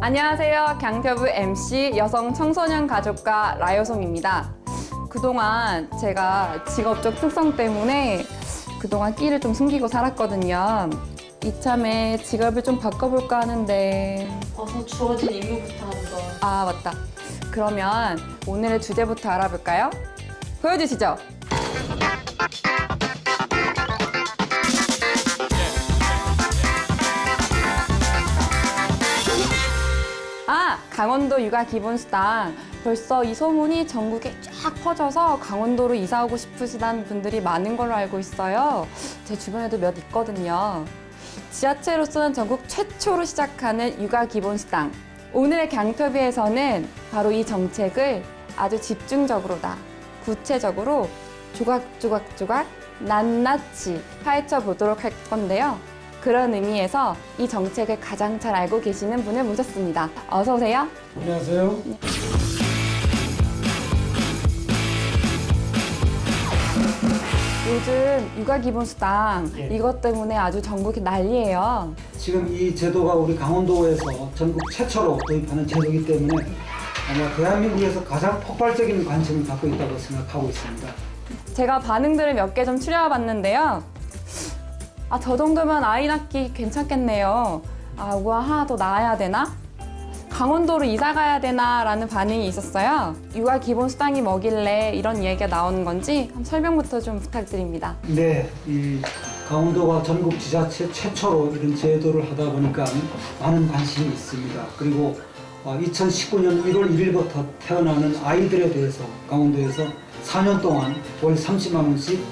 안녕하세요. 강태부 MC 여성 청소년 가족과 라요솜입니다. 그동안 제가 직업적 특성 때문에 그동안 끼를 좀 숨기고 살았거든요. 이참에 직업을 좀 바꿔볼까 하는데... 어서 주어진 임무부터 한번. 아, 맞다. 그러면 오늘의 주제부터 알아볼까요? 보여주시죠. 강원도 육아 기본수당. 벌써 이 소문이 전국에 쫙 퍼져서 강원도로 이사 오고 싶으시다는 분들이 많은 걸로 알고 있어요. 제 주변에도 몇 있거든요. 지자체로서는 전국 최초로 시작하는 육아 기본수당. 오늘의 강터비에서는 바로 이 정책을 아주 집중적으로다, 구체적으로 조각조각조각 낱낱이 파헤쳐 보도록 할 건데요. 그런 의미에서 이 정책을 가장 잘 알고 계시는 분을 모셨습니다. 어서 오세요. 안녕하세요. 요즘 육아기본수당 이것 때문에 아주 전국이 난리예요. 지금 이 제도가 우리 강원도에서 전국 최초로 도입하는 제도이기 때문에 아마 대한민국에서 가장 폭발적인 관심을 갖고 있다고 생각하고 있습니다. 제가 반응들을 몇 개 좀 추려봤는데요. 저 정도면 아이 낳기 괜찮겠네요. 우와, 하나 더 낳아야 되나? 강원도로 이사 가야 되나? 라는 반응이 있었어요. 육아 기본 수당이 뭐길래 이런 얘기가 나오는 건지 한번 설명부터 좀 부탁드립니다. 네, 이 강원도가 전국 지자체 최초로 이런 제도를 하다 보니까 많은 관심이 있습니다. 그리고 2019년 1월 1일부터 태어나는 아이들에 대해서 강원도에서 4년 동안 월 30만 원씩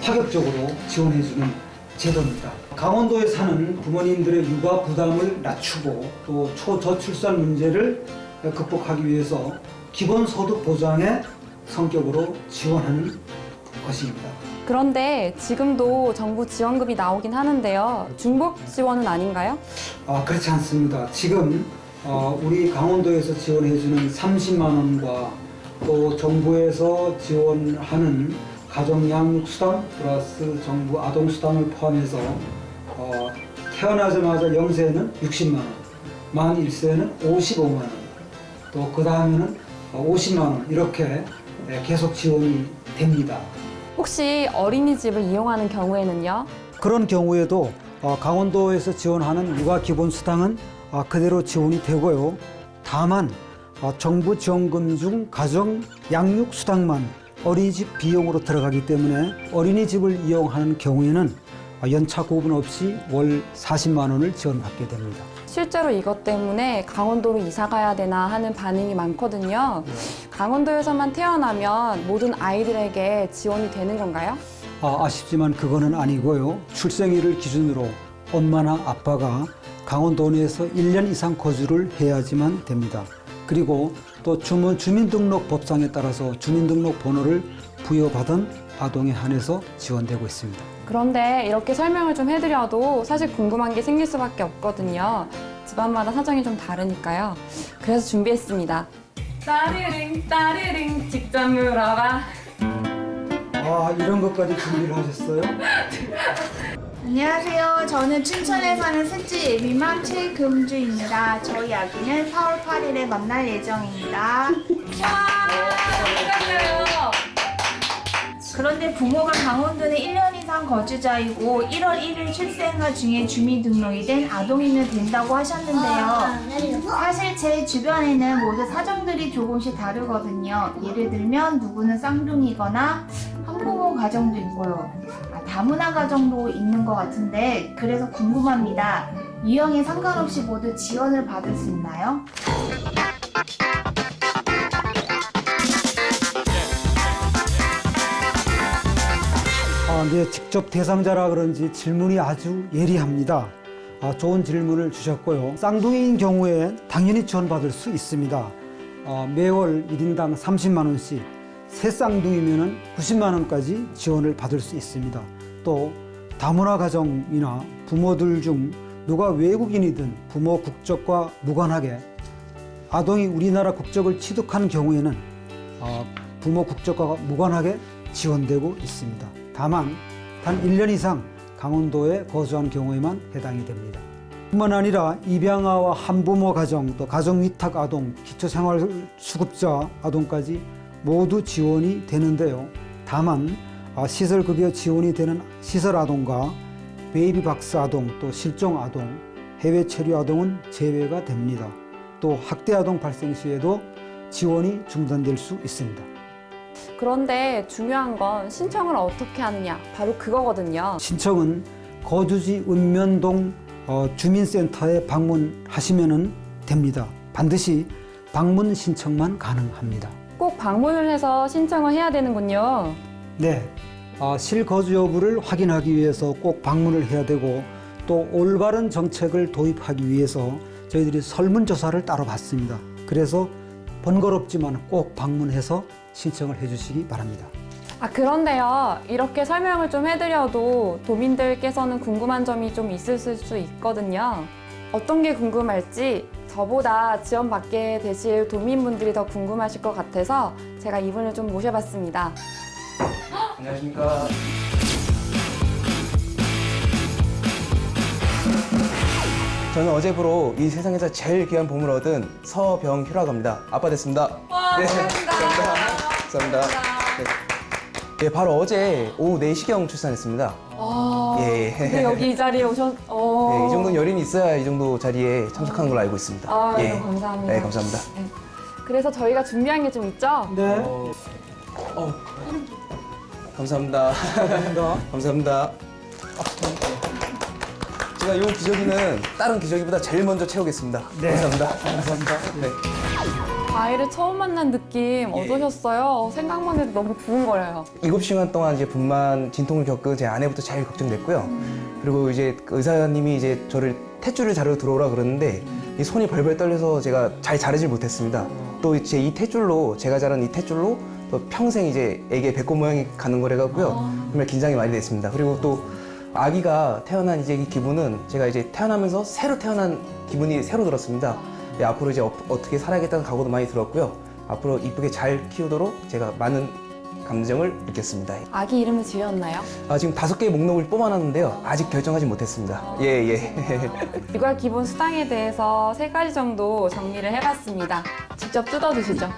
파격적으로 지원해주는 제도입니다. 강원도에 사는 부모님들의 육아 부담을 낮추고 또 초저출산 문제를 극복하기 위해서 기본소득 보장의 성격으로 지원하는 것입니다. 그런데 지금도 정부 지원금이 나오긴 하는데요. 중복 지원은 아닌가요? 그렇지 않습니다. 지금 우리 강원도에서 지원해주는 30만 원과 또 정부에서 지원하는 가정양육수당 플러스 정부 아동수당을 포함해서 태어나자마자 0세는 60만 원, 만 1세는 55만 원, 또 그 다음에는 50만 원 이렇게 계속 지원이 됩니다. 혹시 어린이집을 이용하는 경우에는요? 그런 경우에도 강원도에서 지원하는 육아기본수당은 그대로 지원이 되고요. 다만 정부 지원금 중 가정양육수당만 어린이집 비용으로 들어가기 때문에 어린이집을 이용하는 경우에는 연차 구분 없이 월 40만 원을 지원받게 됩니다. 실제로 이것 때문에 강원도로 이사 가야 되나 하는 반응이 많거든요. 강원도에서만 태어나면 모든 아이들에게 지원이 되는 건가요? 아쉽지만 그거는 아니고요. 출생일을 기준으로 엄마나 아빠가 강원도 내에서 1년 이상 거주를 해야지만 됩니다. 그리고 또 주민등록법상에 따라서 주민등록 번호를 부여받은 아동에 한해서 지원되고 있습니다. 그런데 이렇게 설명을 좀 해드려도 사실 궁금한 게 생길 수밖에 없거든요. 집안마다 사정이 좀 다르니까요. 그래서 준비했습니다. 따르릉 따르릉 직접 물어봐. 이런 것까지 준비를 하셨어요? 안녕하세요. 저는 춘천에 사는 셋째 예비맘 최금주입니다. 저희 아기는 4월 8일에 만날 예정입니다. 축하드려요. 그런데 부모가 강원도에 1년 이상 거주자이고 1월 1일 출생아 중에 주민등록이 된 아동이면 된다고 하셨는데요. 사실 제 주변에는 모두 사정들이 조금씩 다르거든요. 예를 들면 누구는 쌍둥이거나 한부모 가정도 있고요. 다문화 가정도 있는 것 같은데 그래서 궁금합니다. 유형에 상관없이 모두 지원을 받을 수 있나요? 네, 직접 대상자라 그런지 질문이 아주 예리합니다. 좋은 질문을 주셨고요. 쌍둥이인 경우에 당연히 지원받을 수 있습니다. 매월 1인당 30만 원씩, 세 쌍둥이면 90만 원까지 지원을 받을 수 있습니다. 또 다문화 가정이나 부모들 중 누가 외국인이든 부모 국적과 무관하게 아동이 우리나라 국적을 취득한 경우에는 부모 국적과 무관하게 지원되고 있습니다. 다만 단 1년 이상 강원도에 거주한 경우에만 해당이 됩니다. 뿐만 아니라 입양아와 한부모 가정, 또 가정위탁 아동, 기초생활수급자 아동까지 모두 지원이 되는데요. 다만 시설급여 지원이 되는 시설 아동과 베이비박스 아동, 또 실종 아동, 해외 체류 아동은 제외가 됩니다. 또 학대 아동 발생 시에도 지원이 중단될 수 있습니다. 그런데 중요한 건 신청을 어떻게 하느냐, 바로 그거거든요. 신청은 거주지 읍면동 주민센터에 방문하시면 됩니다. 반드시 방문 신청만 가능합니다. 꼭 방문을 해서 신청을 해야 되는군요. 네, 실거주 여부를 확인하기 위해서 꼭 방문을 해야 되고 또 올바른 정책을 도입하기 위해서 저희들이 설문조사를 따로 받습니다. 그래서 번거롭지만 꼭 방문해서 신청을 해주시기 바랍니다. 그런데요, 이렇게 설명을 좀 해드려도 도민들께서는 궁금한 점이 좀 있을 수 있거든요. 어떤 게 궁금할지 저보다 지원받게 되실 도민분들이 더 궁금하실 것 같아서 제가 이분을 좀 모셔봤습니다. 안녕하십니까. 저는 어제부로 이 세상에서 제일 귀한 봄을 얻은 서병희라고 합니다. 아빠 됐습니다. 와, 감사합니다. 네. 예, 바로 어제 오후 4시경 출산했습니다. 예. 근데 여기 이 자리에 네, 이 정도는 열인이 있어야 이 정도 자리에 참석하는 걸로 알고 있습니다. 네, 감사합니다. 네, 감사합니다. 네. 그래서 저희가 준비한 게 좀 있죠? 네, 감사합니다. 감사합니다. 감사합니다. 제가 이 기저귀는 다른 기저귀보다 제일 먼저 채우겠습니다. 네. 감사합니다. 감사합니다. 네. 아이를 처음 만난 느낌 어떠셨어요? 생각만 해도 너무 두근거려요. 7시간 동안 이제 분만 진통을 겪은 제 아내부터 제일 걱정됐고요. 그리고 이제 그 의사님이 이제 저를 탯줄을 자르러 들어오라 그러는데 이 손이 벌벌 떨려서 제가 잘 자르질 못했습니다. 또 이제 이 탯줄로 제가 자른 이 탯줄로 또 평생 이제 애기 배꼽 모양이 가는 거래가고요. 정말 긴장이 많이 됐습니다. 그리고 또 아기가 태어난 이제 이 기분은 제가 이제 태어나면서 새로 태어난 기분이 새로 들었습니다. 네, 앞으로 이제 어떻게 살아야겠다는 각오도 많이 들었고요. 앞으로 이쁘게 잘 키우도록 제가 많은 감정을 느꼈습니다. 아기 이름을 지었나요? 지금 5개의 목록을 뽑아놨는데요. 아직 결정하지 못했습니다. 예. 육아 기본 수당에 대해서 3가지 정도 정리를 해봤습니다. 직접 뜯어주시죠.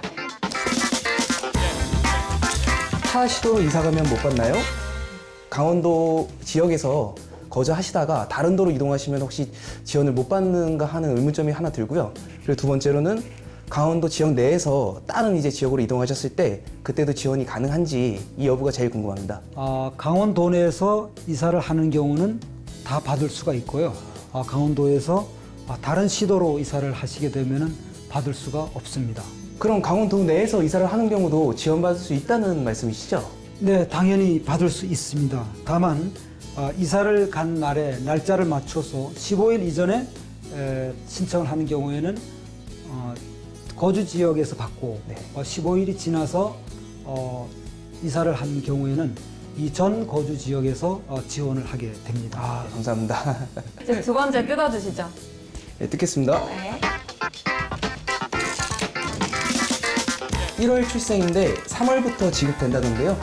타 시도로 이사 가면 못 받나요? 강원도 지역에서 거주하시다가 다른 도로 이동하시면 혹시 지원을 못 받는가 하는 의문점이 하나 들고요. 그리고 두 번째로는 강원도 지역 내에서 다른 이제 지역으로 이동하셨을 때 그때도 지원이 가능한지 이 여부가 제일 궁금합니다. 강원도 내에서 이사를 하는 경우는 다 받을 수가 있고요. 강원도에서 다른 시도로 이사를 하시게 되면 받을 수가 없습니다. 그럼 강원도 내에서 이사를 하는 경우도 지원받을 수 있다는 말씀이시죠? 네, 당연히 받을 수 있습니다. 다만 이사를 간 날에 날짜를 맞춰서 15일 이전에 신청을 하는 경우에는 거주 지역에서 받고 15일이 지나서 이사를 한 경우에는 이 전 거주 지역에서 지원을 하게 됩니다. 감사합니다. 이제 2번째 뜯어주시죠. 네, 듣겠습니다. 네. 1월 출생인데 3월부터 지급된다던데요.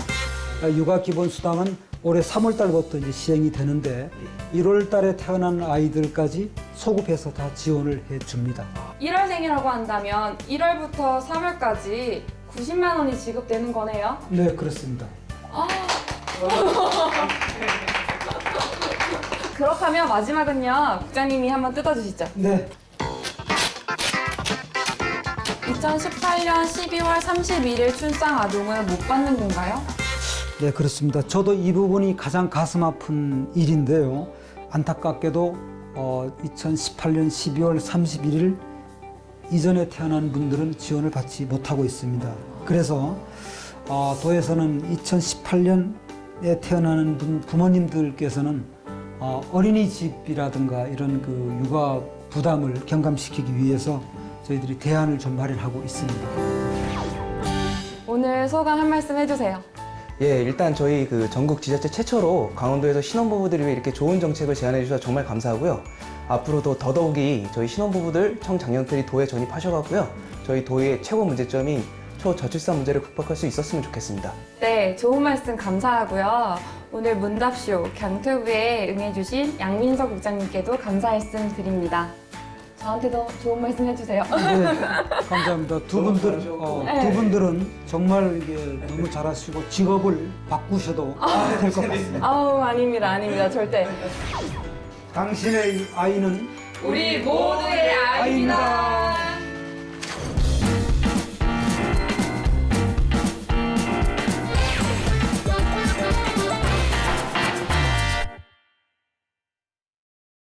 육아 기본 수당은 올해 3월 달부터 이제 시행이 되는데 1월 달에 태어난 아이들까지 소급해서 다 지원을 해 줍니다. 1월생이라고 한다면 1월부터 3월까지 90만 원이 지급되는 거네요. 네, 그렇습니다. 그렇다면 마지막은요, 국장님이 한번 뜯어주시죠. 네. 2018년 12월 31일 출산 아동은 못 받는 건가요? 네, 그렇습니다. 저도 이 부분이 가장 가슴 아픈 일인데요. 안타깝게도 2018년 12월 31일 이전에 태어난 분들은 지원을 받지 못하고 있습니다. 그래서 도에서는 2018년에 태어나는 부모님들께서는 어린이집이라든가 이런 그 육아 부담을 경감시키기 위해서 저희들이 대안을 좀 마련하고 있습니다. 오늘 소감 한 말씀 해주세요. 예, 일단 저희 그 전국 지자체 최초로 강원도에서 신혼부부들을 위해 이렇게 좋은 정책을 제안해 주셔서 정말 감사하고요. 앞으로도 더더욱이 저희 신혼부부들 청장년들이 도에 전입하셔가고요. 저희 도의 최고 문제점인 초저출산 문제를 극복할 수 있었으면 좋겠습니다. 네, 좋은 말씀 감사하고요. 오늘 문답쇼 경투부에 응해주신 양민석 국장님께도 감사 말씀 드립니다. 저한테도 좋은 말씀 해주세요. 네, 감사합니다. 두 분들은 정말 이게 너무 잘하시고 직업을 바꾸셔도 될 것 같습니다. 아우, 아닙니다. 절대. 당신의 아이는 우리 모두의 아이입니다.